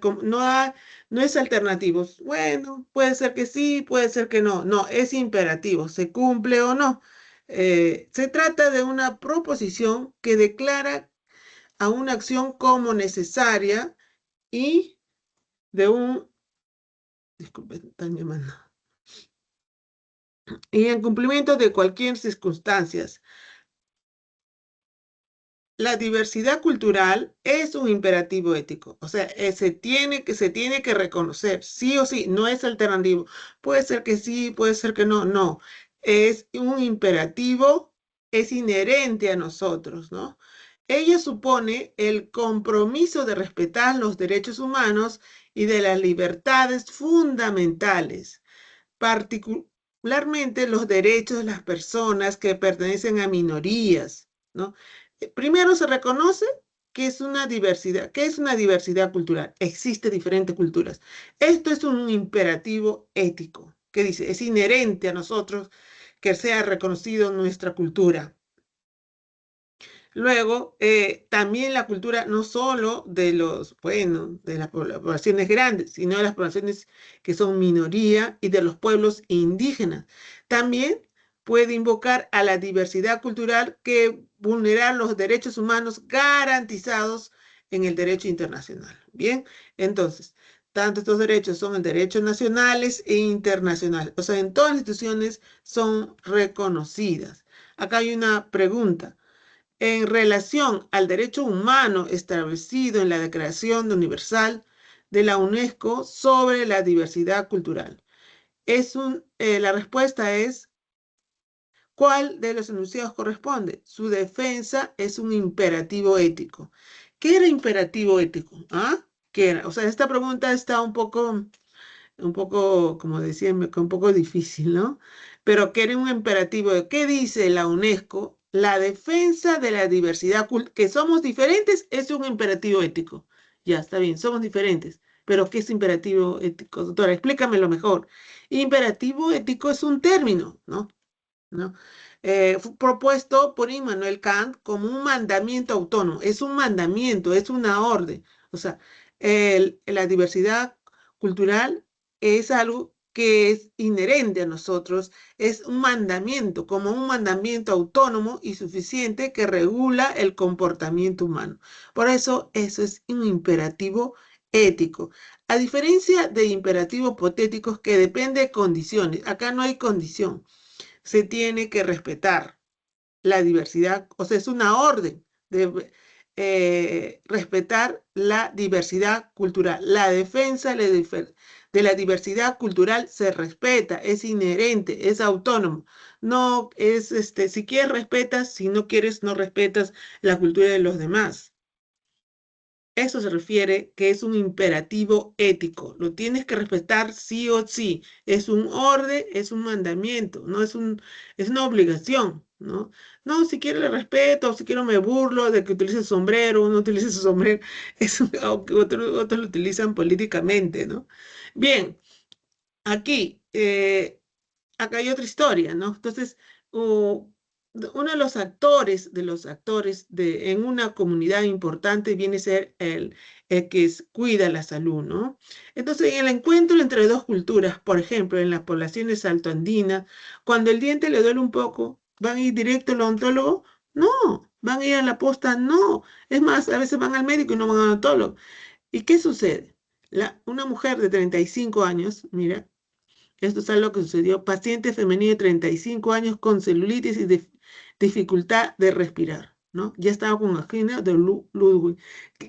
no es alternativo. Bueno, puede ser que sí, puede ser que no. No, es imperativo, se cumple o no. Se trata de una proposición que declara a una acción como necesaria y de disculpe, están llamando, y en cumplimiento de cualquier circunstancia. La diversidad cultural es un imperativo ético, o sea, se tiene que reconocer, sí o sí, no es alternativo. Puede ser que sí, puede ser que no, no. Es un imperativo, es inherente a nosotros, ¿no? Ella supone el compromiso de respetar los derechos humanos y de las libertades fundamentales, particularmente los derechos de las personas que pertenecen a minorías, ¿no? Primero se reconoce que es una diversidad. ¿Qué es una diversidad cultural? Existe diferentes culturas. Esto es un imperativo ético que dice, es inherente a nosotros que sea reconocido nuestra cultura. Luego, también la cultura no solo de los, bueno, de las poblaciones grandes, sino de las poblaciones que son minoría y de los pueblos indígenas. También puede invocar a la diversidad cultural que vulnerar los derechos humanos garantizados en el derecho internacional. Bien, entonces, tanto estos derechos son en derechos nacionales e internacionales, o sea, en todas las instituciones son reconocidas. Acá hay una pregunta en relación al derecho humano establecido en la Declaración Universal de la UNESCO sobre la diversidad cultural. La respuesta es, ¿cuál de los enunciados corresponde? Su defensa es un imperativo ético. ¿Qué era imperativo ético? ¿Ah? ¿Qué era? O sea, esta pregunta está un poco, como decía, un poco difícil, ¿no? Pero que era un imperativo. ¿Qué dice la UNESCO? La defensa de la diversidad, que somos diferentes, es un imperativo ético. Ya, está bien, somos diferentes. Pero ¿qué es imperativo ético? Doctora, explícamelo mejor. Imperativo ético es un término, ¿no? ¿No? Fue propuesto por Immanuel Kant como un mandamiento autónomo. Es un mandamiento, es una orden. O sea, la diversidad cultural es algo que es inherente a nosotros, es un mandamiento, como un mandamiento autónomo y suficiente que regula el comportamiento humano. Por eso es un imperativo ético. A diferencia de imperativos hipotéticos que depende de condiciones, acá no hay condición, se tiene que respetar la diversidad, o sea, es una orden de respetar la diversidad cultural. La defensa de la diversidad cultural se respeta, es inherente, es autónomo. No es, si quieres respetas, si no quieres no respetas la cultura de los demás. Eso se refiere que es un imperativo ético. Lo tienes que respetar sí o sí. Es un orden, es un mandamiento, no es una obligación, ¿no? No, si quiero le respeto, si quiero me burlo de que utilice sombrero o no utilice su sombrero. Aunque otros lo utilizan políticamente, ¿no? Bien, aquí, acá hay otra historia, ¿no? Entonces, uh, uno de los actores en una comunidad importante viene a ser el que cuida la salud, ¿no? Entonces, en el encuentro entre dos culturas, por ejemplo, en las poblaciones altoandinas, cuando el diente le duele un poco, ¿van a ir directo al odontólogo? No. ¿Van a ir a la posta? No. Es más, a veces van al médico y no van al odontólogo. ¿Y qué sucede? Una mujer de 35 años, mira, esto es algo que sucedió. Paciente femenina de 35 años con celulitis y dificultad de respirar, ¿no? Ya estaba con angina de Ludwig.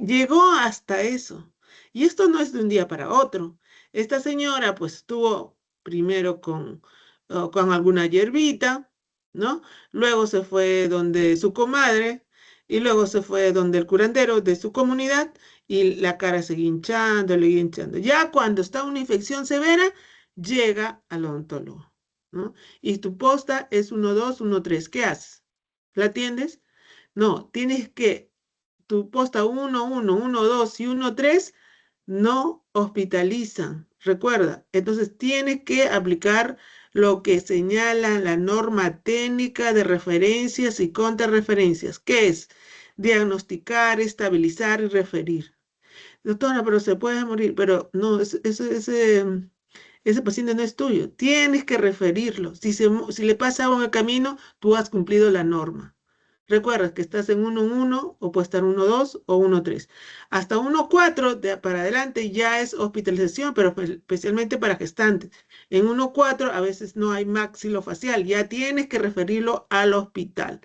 Llegó hasta eso. Y esto no es de un día para otro. Esta señora pues estuvo primero con alguna hierbita, ¿no? Luego se fue donde su comadre y luego se fue donde el curandero de su comunidad y la cara seguía hinchando, le hinchando. Ya cuando está una infección severa, llega al odontólogo, ¿no? Y tu posta es 1, 2, 1, 3. ¿Qué haces? ¿La atiendes? No, tienes que, tu posta 1, 1, 1, 2 y 1, 3 no hospitalizan. Recuerda, entonces tienes que aplicar lo que señala la norma técnica de referencias y contrarreferencias, que es diagnosticar, estabilizar y referir. Doctora, pero se puede morir, pero no, ese paciente no es tuyo. Tienes que referirlo. Si le pasa algo en el camino, tú has cumplido la norma. Recuerda que estás en 1, 1 o puede estar 1, 2 o 1, 3. Hasta 1, 4 para adelante ya es hospitalización, pero especialmente para gestantes. En 1, 4 a veces no hay maxilofacial. Ya tienes que referirlo al hospital.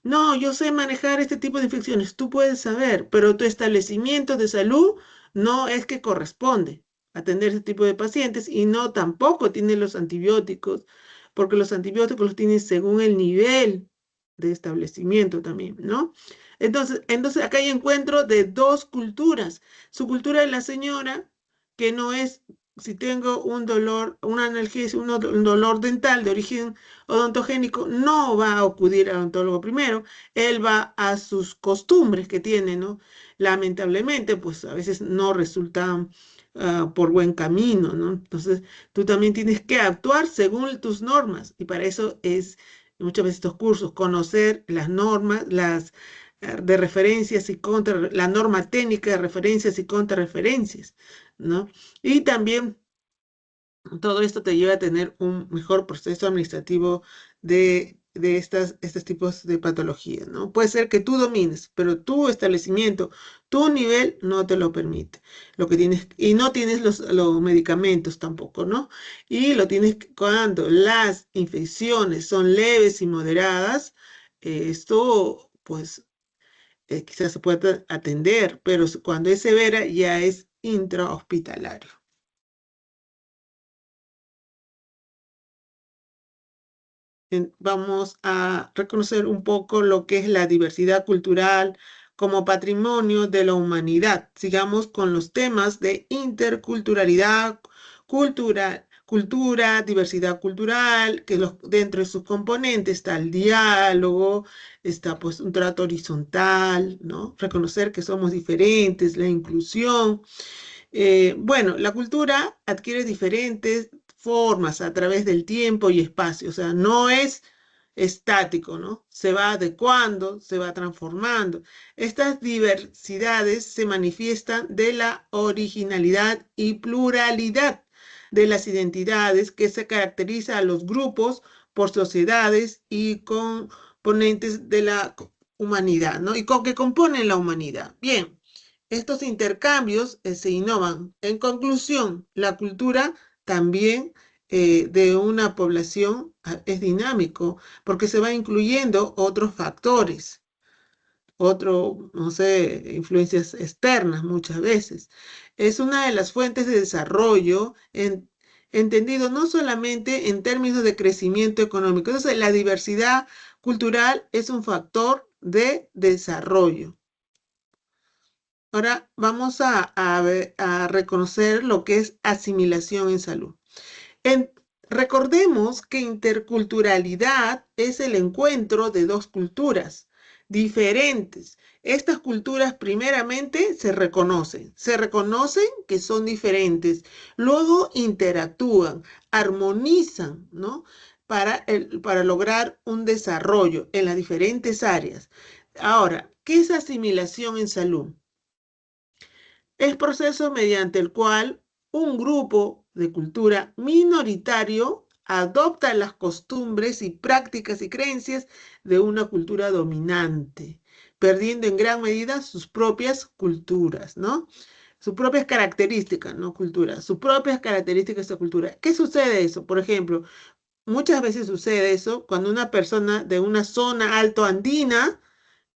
No, yo sé manejar este tipo de infecciones, tú puedes saber, pero tu establecimiento de salud no es que corresponde atender este tipo de pacientes y no tampoco tiene los antibióticos, porque los antibióticos los tienen según el nivel de establecimiento también, ¿no? Entonces acá hay encuentro de dos culturas. Su cultura de la señora, que no es, si tengo un dolor, una analgesia, un dolor dental de origen odontogénico, no va a acudir al odontólogo primero, él va a sus costumbres que tiene, ¿no? Lamentablemente, pues a veces no resultan por buen camino, ¿no? Entonces, tú también tienes que actuar según tus normas y para eso es muchas veces estos cursos, conocer las normas, de referencias y contra, la norma técnica de referencias y contrarreferencias, ¿no? Y también todo esto te lleva a tener un mejor proceso administrativo de estos tipos de patologías, ¿no? Puede ser que tú domines, pero tu establecimiento, tu nivel no te lo permite. Lo que tienes, y no tienes los medicamentos tampoco, ¿no? Y lo tienes cuando las infecciones son leves y moderadas, esto, pues, quizás se puede atender, pero cuando es severa ya es intrahospitalario. Vamos a reconocer un poco lo que es la diversidad cultural como patrimonio de la humanidad. Sigamos con los temas de interculturalidad, cultura, diversidad cultural, que dentro de sus componentes está el diálogo, está pues un trato horizontal, ¿no? Reconocer que somos diferentes, la inclusión. Bueno, la cultura adquiere diferentes formas a través del tiempo y espacio, o sea, no es estático, ¿no? Se va adecuando, se va transformando. Estas diversidades se manifiestan de la originalidad y pluralidad de las identidades que se caracteriza a los grupos por sociedades y componentes de la humanidad, ¿no? Y con que componen la humanidad. Bien. Estos intercambios se innovan. En conclusión, la cultura también de una población es dinámico porque se va incluyendo otros factores, no sé, influencias externas muchas veces. Es una de las fuentes de desarrollo entendido no solamente en términos de crecimiento económico. Entonces, la diversidad cultural es un factor de desarrollo. Ahora vamos a reconocer lo que es asimilación en salud. En- Recordemos que interculturalidad es el encuentro de dos culturas diferentes. Estas culturas primeramente se reconocen que son diferentes, luego interactúan, armonizan, ¿no? Para lograr un desarrollo en las diferentes áreas. Ahora, ¿qué es asimilación en salud? Es proceso mediante el cual un grupo de cultura minoritario adopta las costumbres y prácticas y creencias de una cultura dominante, perdiendo en gran medida sus propias culturas, ¿no? Sus propias características, no cultura, sus propias características de cultura. ¿Qué sucede eso? Por ejemplo, muchas veces sucede eso cuando una persona de una zona alto andina.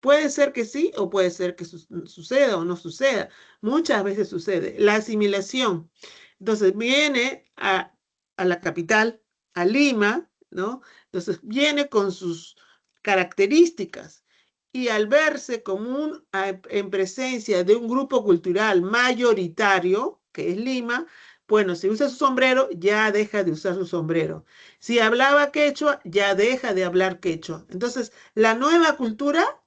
Puede ser que sí o puede ser que suceda o no suceda. Muchas veces sucede. La asimilación. Entonces viene a la capital, a Lima, ¿no? Entonces viene con sus características y al verse como en presencia de un grupo cultural mayoritario, que es Lima, bueno, si usa su sombrero, ya deja de usar su sombrero. Si hablaba quechua, ya deja de hablar quechua. Entonces, la nueva cultura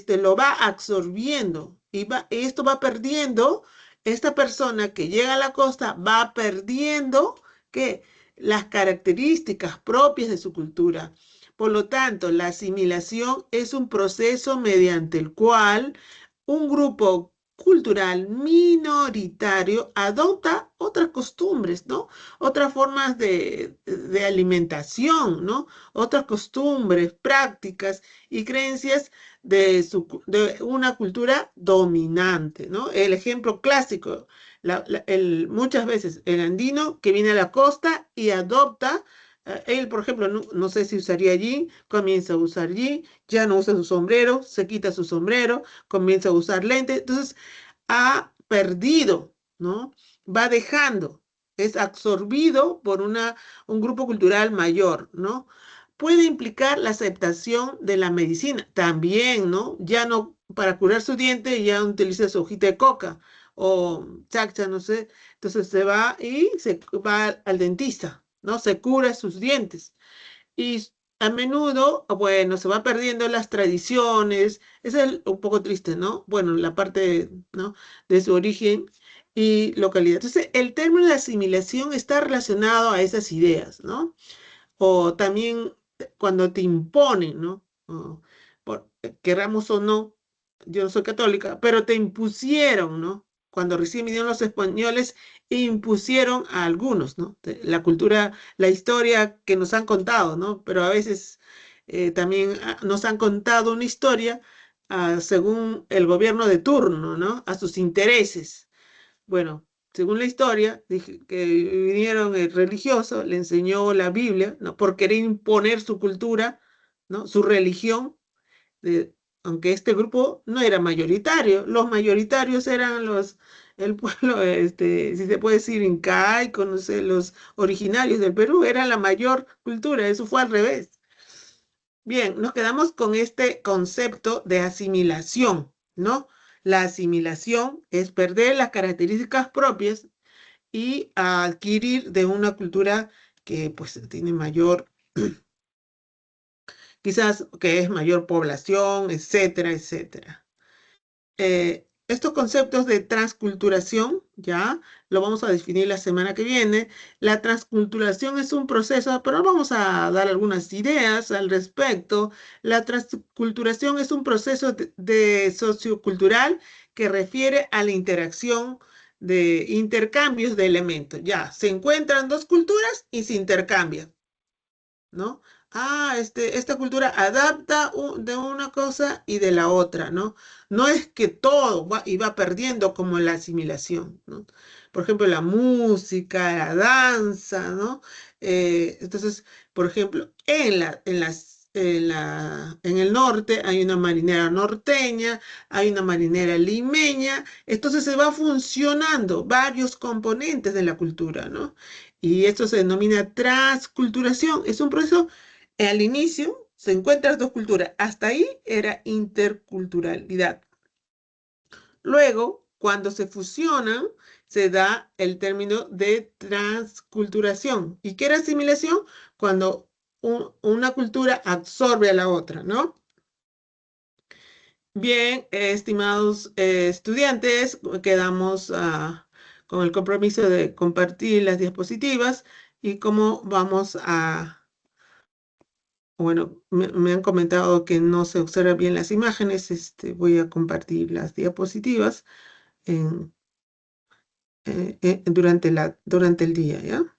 lo va absorbiendo y esto va perdiendo, esta persona que llega a la costa va perdiendo que las características propias de su cultura. Por lo tanto, la asimilación es un proceso mediante el cual un grupo cultural minoritario adopta otras costumbres, ¿no? Otras formas de alimentación, ¿no? Otras costumbres, prácticas y creencias de una cultura dominante, ¿no? El ejemplo clásico, muchas veces el andino que viene a la costa y adopta, él, por ejemplo, no sé si usaría jean, comienza a usar jean, ya no usa su sombrero, se quita su sombrero, comienza a usar lentes, entonces ha perdido, ¿no? Va dejando, es absorbido por un grupo cultural mayor, ¿no? Puede implicar la aceptación de la medicina, también, ¿no? Ya no, para curar su diente, ya utiliza su hojita de coca o chacha, no sé, entonces se va y se va al dentista, ¿no? Se cura sus dientes. Y a menudo, bueno, se va perdiendo las tradiciones, es un poco triste, ¿no? Bueno, la parte, ¿no? De su origen y localidad. Entonces, el término de asimilación está relacionado a esas ideas, ¿no? O también cuando te imponen, ¿no? querramos o no, yo no soy católica, pero te impusieron, ¿no? Cuando recién vinieron los españoles, impusieron a algunos, ¿no? La cultura, la historia que nos han contado, ¿no? Pero a veces también nos han contado una historia según el gobierno de turno, ¿no? A sus intereses. Bueno, según la historia, dije que vinieron el religioso, le enseñó la Biblia, ¿no? Por querer imponer su cultura, ¿no? Su religión, de- aunque este grupo no era mayoritario, los mayoritarios eran el pueblo, si se puede decir, incaico, no sé, los originarios del Perú, era la mayor cultura, eso fue al revés. Bien, nos quedamos con este concepto de asimilación, ¿no? La asimilación es perder las características propias y adquirir de una cultura que pues tiene mayor, quizás que es mayor población, etcétera, etcétera. Estos conceptos de transculturación, ya lo vamos a definir la semana que viene. La transculturación es un proceso, pero vamos a dar algunas ideas al respecto. La transculturación es un proceso de sociocultural que refiere a la interacción de intercambios de elementos. Ya, se encuentran dos culturas y se intercambian. ¿No? Esta cultura adapta de una cosa y de la otra, ¿no? No es que todo va, y va perdiendo como la asimilación, ¿no? Por ejemplo, la música, la danza, ¿no? Entonces, por ejemplo, en el norte hay una marinera norteña, hay una marinera limeña, entonces se va funcionando varios componentes de la cultura, ¿no? Y esto se denomina transculturación. Es un proceso, al inicio se encuentran dos culturas, hasta ahí era interculturalidad. Luego, cuando se fusionan, se da el término de transculturación. ¿Y qué era asimilación? Cuando una cultura absorbe a la otra, ¿no? Bien, estimados estudiantes, quedamos con el compromiso de compartir las diapositivas y cómo vamos bueno, me han comentado que no se observan bien las imágenes, voy a compartir las diapositivas en- durante el día, ¿ya?